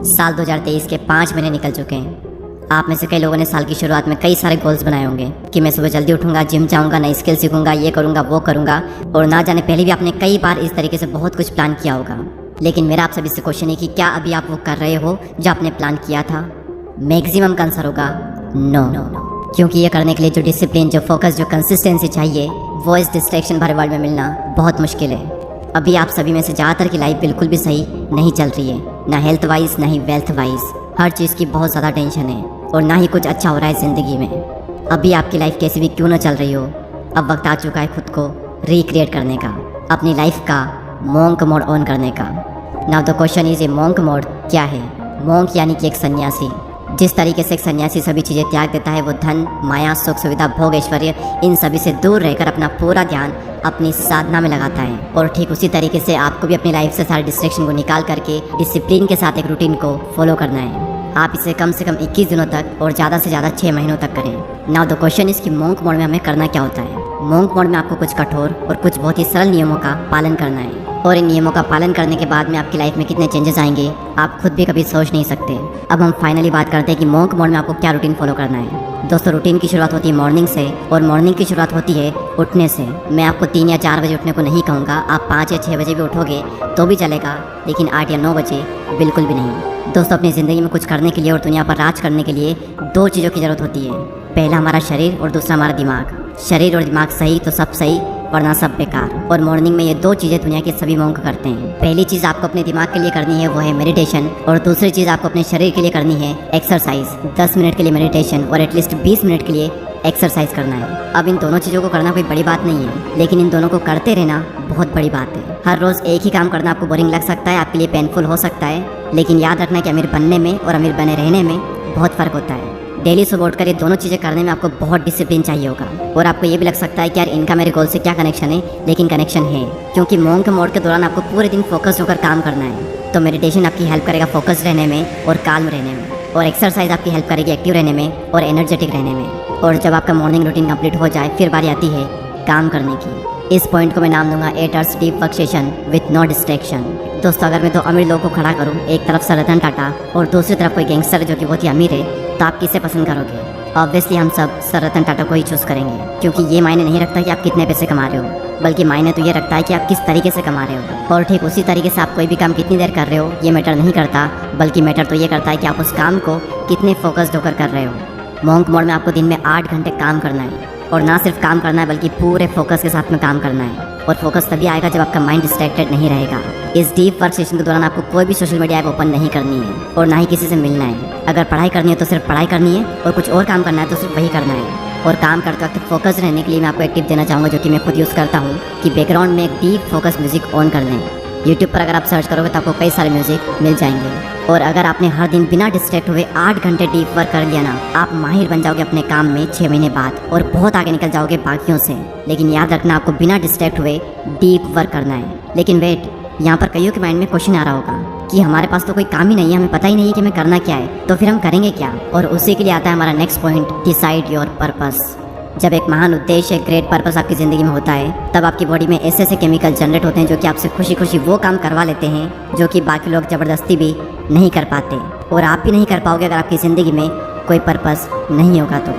साल 2023 के 5 महीने निकल चुके हैं। आप में से कई लोगों ने साल की शुरुआत में कई सारे गोल्स बनाए होंगे कि मैं सुबह जल्दी उठूंगा, जिम जाऊंगा, नई स्किल सीखूंगा, ये करूंगा, वो करूंगा। और ना जाने पहले भी आपने कई बार इस तरीके से बहुत कुछ प्लान किया होगा। लेकिन मेरा आप सभी से क्वेश्चन है कि क्या अभी आप वो कर रहे हो जो आपने प्लान किया था? मैक्सिमम का आंसर होगा नो। क्योंकि ये करने के लिए जो डिसिप्लिन, जो फोकस, जो कंसिस्टेंसी चाहिए वो इस डिस्ट्रैक्शन भरे वर्ल्ड में मिलना बहुत मुश्किल है। अभी आप सभी में से ज़्यादातर की लाइफ बिल्कुल भी सही नहीं चल रही है, ना हेल्थ वाइज ना ही वेल्थ वाइज। हर चीज़ की बहुत ज़्यादा टेंशन है और ना ही कुछ अच्छा हो रहा है ज़िंदगी में। अभी आपकी लाइफ कैसी भी क्यों ना चल रही हो, अब वक्त आ चुका है खुद को रिक्रिएट करने का, अपनी लाइफ का मॉन्क मोड ऑन करने का। नाउ द क्वेश्चन इज, ये मॉन्क मोड क्या है? मॉन्क यानी कि एक सन्यासी। जिस तरीके से एक सन्यासी सभी चीज़ें त्याग देता है, वो धन, माया, सुख, सुविधा, भोग, ऐश्वर्य, इन सभी से दूर रहकर अपना पूरा ध्यान अपनी साधना में लगाता है। और ठीक उसी तरीके से आपको भी अपनी लाइफ से सारे डिस्ट्रैक्शन को निकाल करके डिसिप्लिन के साथ एक रूटीन को फॉलो करना है। आप इसे कम से कम 21 दिनों तक और ज़्यादा से ज़्यादा 6 महीनों तक करें। नाउ द क्वेश्चन इज कि मॉन्क मोड में हमें करना क्या होता है? मॉन्क मोड में आपको कुछ कठोर और कुछ बहुत ही सरल नियमों का पालन करना है। और इन नियमों का पालन करने के बाद में आपकी लाइफ में कितने चेंजेस आएंगे आप खुद भी कभी सोच नहीं सकते। अब हम फाइनली बात करते हैं कि मॉन्क मोड में आपको क्या रूटीन फॉलो करना है। दोस्तों, रूटीन की शुरुआत होती है मॉर्निंग से, और मॉर्निंग की शुरुआत होती है उठने से। मैं आपको 3 या 4 बजे उठने को नहीं कहूँगा, आप 5 या 6 बजे भी उठोगे तो भी चलेगा, लेकिन 8 या 9 बजे बिल्कुल भी नहीं। दोस्तों, अपनी ज़िंदगी में कुछ करने के लिए और दुनिया पर राज करने के लिए 2 चीज़ों की ज़रूरत होती है। पहला हमारा शरीर और दूसरा हमारा दिमाग। शरीर और दिमाग सही तो सब सही, वरना सब बेकार। और मॉर्निंग में ये 2 चीज़ें दुनिया के सभी मॉन्क करते हैं। पहली चीज़ आपको अपने दिमाग के लिए करनी है वो है मेडिटेशन, और दूसरी चीज़ आपको अपने शरीर के लिए करनी है एक्सरसाइज। 10 मिनट के लिए मेडिटेशन और एटलीस्ट 20 मिनट के लिए एक्सरसाइज करना है। अब इन दोनों चीज़ों को करना कोई बड़ी बात नहीं है, लेकिन इन दोनों को करते रहना बहुत बड़ी बात है। हर रोज़ एक ही काम करना आपको बोरिंग लग सकता है, आपके लिए पेनफुल हो सकता है, लेकिन याद रखना कि अमीर बनने में और अमीर बने रहने में बहुत फ़र्क होता है। डेली सुबह उठकर ये दोनों चीज़ें करने में आपको बहुत डिसिप्लिन चाहिए होगा। और आपको ये भी लग सकता है कि यार इनका मेरे गोल से क्या कनेक्शन है, लेकिन कनेक्शन है, क्योंकि मॉन्क मोड के दौरान आपको पूरे दिन फोकस होकर काम करना है। तो मेडिटेशन आपकी हेल्प करेगा फोकस रहने में और काल्म रहने में, और एक्सरसाइज आपकी हेल्प करेगी एक्टिव रहने में और एनर्जेटिक रहने में। और जब आपका मॉर्निंग रूटीन कंप्लीट हो जाए, फिर बारी आती है काम करने की। इस पॉइंट को मैं नाम दूंगा 8 hours deep work session with no distraction. दोस्तों, अगर मैं 2 अमीर लोगों को खड़ा करूं, एक तरफ सर रतन टाटा और दूसरी तरफ कोई गैंगस्टर जो कि बहुत ही अमीर है, तो आप किसे पसंद करोगे? ऑब्वियसली हम सब सर रतन टाटा को ही चूज़ करेंगे, क्योंकि ये मायने नहीं रखता कि आप कितने पैसे कमा रहे हो, बल्कि मायने तो ये रखता है कि आप किस तरीके से कमा रहे हो। और ठीक उसी तरीके से आप कोई भी काम कितनी देर कर रहे हो ये मैटर नहीं करता, बल्कि मैटर तो ये करता है कि आप उस काम को कितने फोकस्ड होकर कर रहे हो। मॉन्क मोड में आपको दिन में 8 घंटे काम करना है, और ना सिर्फ काम करना है बल्कि पूरे फोकस के साथ में काम करना है। और फोकस तभी आएगा जब आपका माइंड डिस्ट्रैक्टेड नहीं रहेगा। इस डीप वर्क सेशन के दौरान आपको कोई भी सोशल मीडिया ऐप ओपन नहीं करनी है, और ना ही किसी से मिलना है। अगर पढ़ाई करनी है तो सिर्फ पढ़ाई करनी है, और कुछ और काम करना है तो सिर्फ वही करना है। और काम करते वक्त फोकस रहने के लिए मैं आपको एक टिप देना चाहूँगा, जो कि मैं खुद यूज़ करता हूँ, कि बैकग्राउंड में एक डीप फोकस म्यूजिक ऑन कर लें। यूट्यूब पर अगर आप सर्च करोगे तो आपको कई सारे म्यूजिक मिल जाएंगे। और अगर आपने हर दिन बिना डिस्ट्रैक्ट हुए 8 घंटे डीप वर्क कर लिया ना, आप माहिर बन जाओगे अपने काम में 6 महीने बाद, और बहुत आगे निकल जाओगे बाकियों से। लेकिन याद रखना, आपको बिना डिस्ट्रैक्ट हुए डीप वर्क करना है। लेकिन वेट, यहाँ पर कईयों के माइंड में क्वेश्चन आ रहा होगा कि हमारे पास तो कोई काम ही नहीं है, हमें पता ही नहीं है कि हमें करना क्या है, तो फिर हम करेंगे क्या? और उसी के लिए आता है हमारा next point, decide your purpose. जब एक महान उद्देश्य, ग्रेट पर्पस आपकी ज़िंदगी में होता है, तब आपकी बॉडी में ऐसे ऐसे केमिकल जनरेट होते हैं जो कि आपसे खुशी खुशी वो काम करवा लेते हैं जो कि बाकी लोग ज़बरदस्ती भी नहीं कर पाते। और आप भी नहीं कर पाओगे अगर आपकी ज़िंदगी में कोई पर्पस नहीं होगा तो।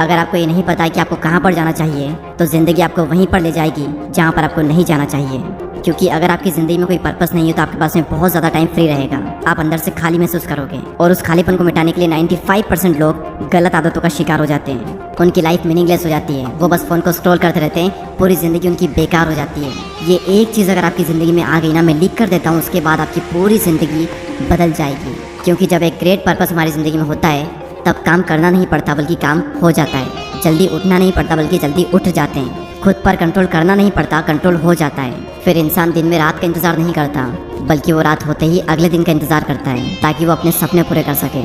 अगर आपको ये नहीं पता है कि आपको कहाँ पर जाना चाहिए, तो ज़िंदगी आपको वहीं पर ले जाएगी जहाँ पर आपको नहीं जाना चाहिए। क्योंकि अगर आपकी ज़िंदगी में कोई पर्पस नहीं है तो आपके पास में बहुत ज़्यादा टाइम फ्री रहेगा, आप अंदर से खाली महसूस करोगे। और उस खालीपन को मिटाने के लिए 95% लोग गलत आदतों का शिकार हो जाते हैं। उनकी लाइफ मीनिंगलेस हो जाती है, वो बस फ़ोन को स्क्रॉल करते रहते हैं, पूरी ज़िंदगी उनकी बेकार हो जाती है। ये एक चीज़ अगर आपकी ज़िंदगी में आ गई ना, मैं लिख कर देता हूँ, उसके बाद आपकी पूरी ज़िंदगी बदल जाएगी। क्योंकि जब एक ग्रेट पर्पस हमारी ज़िंदगी में होता है, तब काम करना नहीं पड़ता बल्कि काम हो जाता है। जल्दी उठना नहीं पड़ता बल्कि जल्दी उठ जाते हैं। खुद पर कंट्रोल करना नहीं पड़ता, कंट्रोल हो जाता है। फिर इंसान दिन में रात का इंतज़ार नहीं करता, बल्कि वो रात होते ही अगले दिन का इंतज़ार करता है, ताकि वो अपने सपने पूरे कर सके।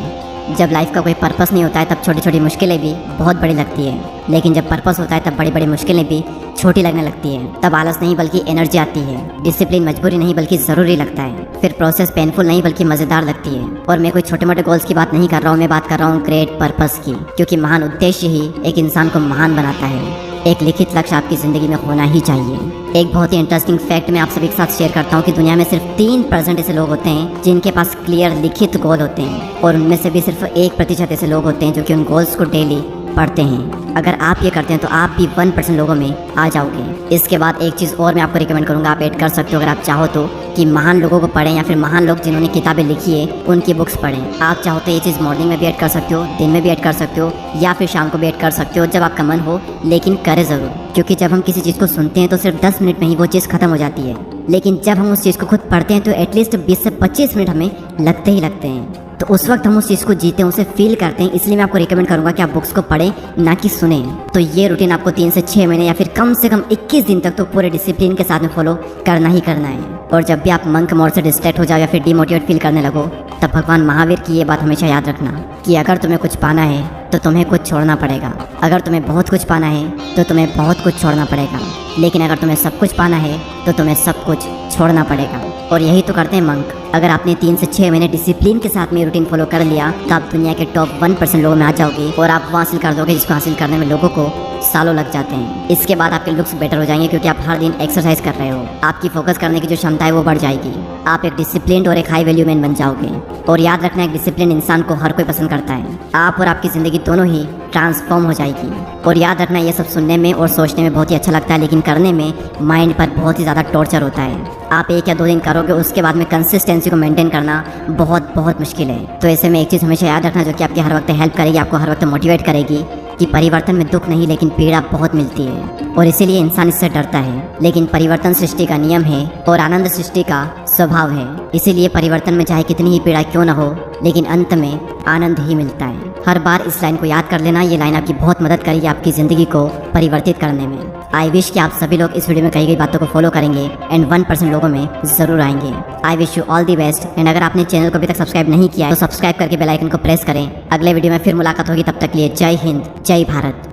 जब लाइफ का कोई पर्पस नहीं होता है, तब छोटी छोटी मुश्किलें भी बहुत बड़ी लगती है, लेकिन जब पर्पस होता है तब बड़ी बड़ी मुश्किलें भी छोटी लगने लगती है। तब आलस नहीं बल्कि एनर्जी आती है, डिसिप्लिन मजबूरी नहीं बल्कि ज़रूरी लगता है, फिर प्रोसेस पेनफुल नहीं बल्कि मज़ेदार लगती है। और मैं कोई छोटे मोटे गोल्स की बात नहीं कर रहा हूँ, मैं बात कर रहा हूँ ग्रेट पर्पस की, क्योंकि महान उद्देश्य ही एक इंसान को महान बनाता है। एक लिखित लक्ष्य आपकी ज़िंदगी में होना ही चाहिए। एक बहुत ही इंटरेस्टिंग फैक्ट मैं आप सभी के साथ शेयर करता हूँ कि दुनिया में सिर्फ 3% ऐसे लोग होते हैं जिनके पास क्लियर लिखित गोल होते हैं, और उनमें से भी सिर्फ 1% ऐसे लोग होते हैं जो कि उन गोल्स को डेली पढ़ते हैं। अगर आप ये करते हैं तो आप भी 1% लोगों में आ जाओगे। इसके बाद एक चीज़ और मैं आपको रिकमेंड करूँगा, आप ऐड कर सकते हो अगर आप चाहो तो, कि महान लोगों को पढ़ें या फिर महान लोग जिन्होंने किताबें लिखी है उनकी बुक्स पढ़ें। आप चाहो तो ये चीज़ मॉर्निंग में भी ऐड कर सकते हो, दिन में भी ऐड कर सकते हो, या फिर शाम को भी ऐड कर सकते हो, जब आपका मन हो, लेकिन करें ज़रूर। क्योंकि जब हम किसी चीज़ को सुनते हैं तो सिर्फ 10 मिनट में ही वो चीज़ खत्म हो जाती है, लेकिन जब हम उस चीज़ को खुद पढ़ते हैं तो एटलीस्ट 20 से 25 मिनट हमें लगते ही लगते हैं। तो उस वक्त हम उस चीज़ को जीते हैं, उसे फील करते हैं। इसलिए मैं आपको रिकमेंड करूंगा कि आप बुक्स को पढ़ें, ना कि सुने। तो ये रूटीन आपको 3 से 6 महीने या फिर कम से कम 21 दिन तक तो पूरे डिसिप्लिन के साथ में फॉलो करना ही करना है। और जब भी आप मंक मोड से डिस्ट्रैक्ट हो जाओ या फिर डिमोटिवेट फील करने लगो, तब भगवान महावीर की ये बात हमेशा याद रखना कि अगर तुम्हें कुछ पाना है तो तुम्हें कुछ छोड़ना पड़ेगा। अगर तुम्हें बहुत कुछ पाना है तो तुम्हें बहुत कुछ छोड़ना पड़ेगा, लेकिन अगर तुम्हें सब कुछ पाना है तो तुम्हें सब कुछ छोड़ना पड़ेगा। और यही तो करते हैं मंक। अगर आपने 3 से 6 महीने डिसिप्लिन के साथ में रूटीन फॉलो कर लिया तो आप दुनिया के टॉप 1% लोगों में आ जाओगे, और आप वो हासिल कर दोगे जिसको हासिल करने में लोगों को सालों लग जाते हैं। इसके बाद आपके लुक्स बेटर हो जाएंगे क्योंकि आप हर दिन एक्सरसाइज कर रहे हो। आपकी फोकस करने की जो क्षमता है वो बढ़ जाएगी। आप एक डिसिप्लिन और एक हाई वैल्यू मैन बन जाओगे। और याद रखना, एक डिसिप्लिन इंसान को हर कोई पसंद करता है। आप और आपकी ज़िंदगी दोनों ही ट्रांसफॉर्म हो जाएगी। और याद रखना, ये सब सुनने में और सोचने में बहुत ही अच्छा लगता है, लेकिन करने में माइंड पर बहुत ही ज़्यादा टॉर्चर होता है। आप 1 या 2 दिन करोगे, उसके बाद में कंसिस्टेंसी को मेंटेन करना बहुत बहुत मुश्किल है। तो ऐसे में एक चीज़ हमेशा याद रखना जो कि आपकी हर वक्त हेल्प करेगी, आपको हर वक्त मोटिवेट करेगी, कि परिवर्तन में दुख नहीं लेकिन पीड़ा बहुत मिलती है, और इसीलिए इंसान इससे डरता है। लेकिन परिवर्तन सृष्टि का नियम है और आनंद सृष्टि का स्वभाव है। इसीलिए परिवर्तन में चाहे कितनी ही पीड़ा क्यों न हो, लेकिन अंत में आनंद ही मिलता है। हर बार इस लाइन को याद कर लेना, ये लाइन आपकी बहुत मदद करेगी आपकी ज़िंदगी को परिवर्तित करने में। आई विश कि आप सभी लोग इस वीडियो में कही गई बातों को फॉलो करेंगे एंड 1% लोगों में ज़रूर आएंगे। I wish you all the best. And अगर आपने चैनल को अभी तक सब्सक्राइब नहीं किया है तो सब्सक्राइब करके बेल आइकन को प्रेस करें। अगले वीडियो में फिर मुलाकात होगी, तब तक के लिए जय हिंद, जय भारत।